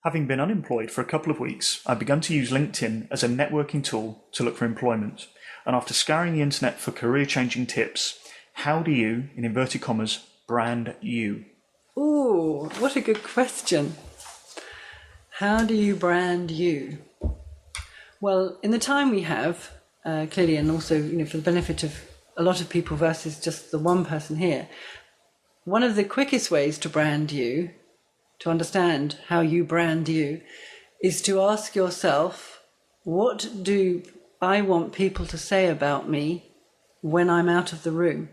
Having been unemployed for a couple of weeks, I've begun to use LinkedIn as a networking tool to look for employment. And after scouring the internet for career-changing tips, how do you, in inverted commas, brand you? Ooh, what a good question. How do you brand you? Well, in the time we have, clearly, and also, for the benefit of a lot of people versus just the one person here, one of the quickest ways to brand you, to understand how you brand you, is to ask yourself, what do I want people to say about me when I'm out of the room?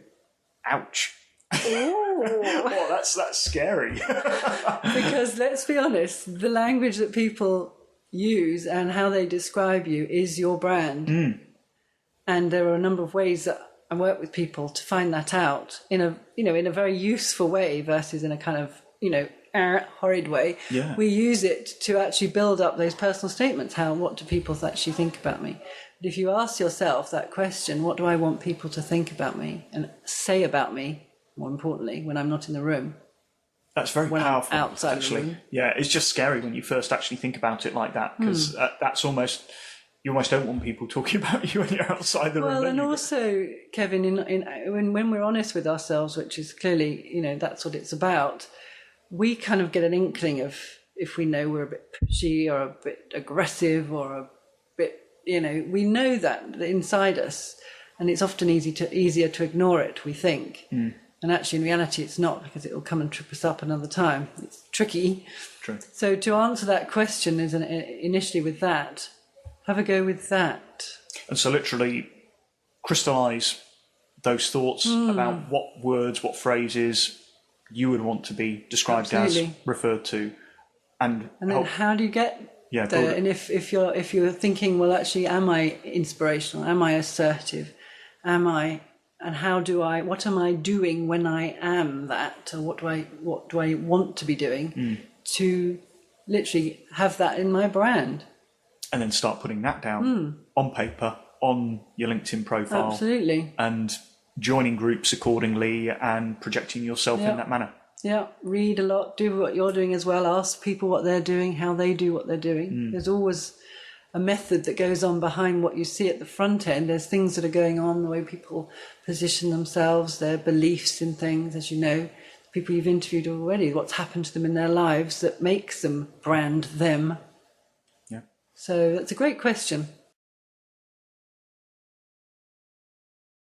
Ouch. Oh, that's scary. Because let's be honest, the language that people use and how they describe you is your brand. And there are a number of ways that I work with people to find that out in a very useful way versus in a kind of, horrid way. Yeah. We use it to actually build up those personal statements. What do people actually think about me? But if you ask yourself that question, what do I want people to think about me and say about me, more importantly, when I'm not in the room? That's very powerful, outside actually. the room. Yeah, it's just scary when you first actually think about it like that, because that's almost, you almost don't want people talking about you when you're outside the room. Well, and also, Kevin, when we're honest with ourselves, which is clearly, that's what it's about, we kind of get an inkling of if we know we're a bit pushy or a bit aggressive or a bit, we know that inside us, and it's often easier to ignore it, we think. And actually, in reality, it's not, because it will come and trip us up another time. It's tricky. True. So to answer that question is initially with that, have a go with that. And so literally crystallise those thoughts about what words, what phrases you would want to be described as, referred to. And then how do you get there? And if you're thinking, well, actually, am I inspirational? Am I assertive? What am I doing when I am that? Or what do I want to be doing to literally have that in my brand? And then start putting that down on paper, on your LinkedIn profile. Absolutely. And joining groups accordingly and projecting yourself in that manner. Yeah, read a lot, do what you're doing as well. Ask people what they're doing, how they do what they're doing. There's always a method that goes on behind what you see at the front end. There's things that are going on, the way people position themselves, their beliefs in things, as you know, people you've interviewed already, what's happened to them in their lives that makes them brand them. Yeah. So that's a great question.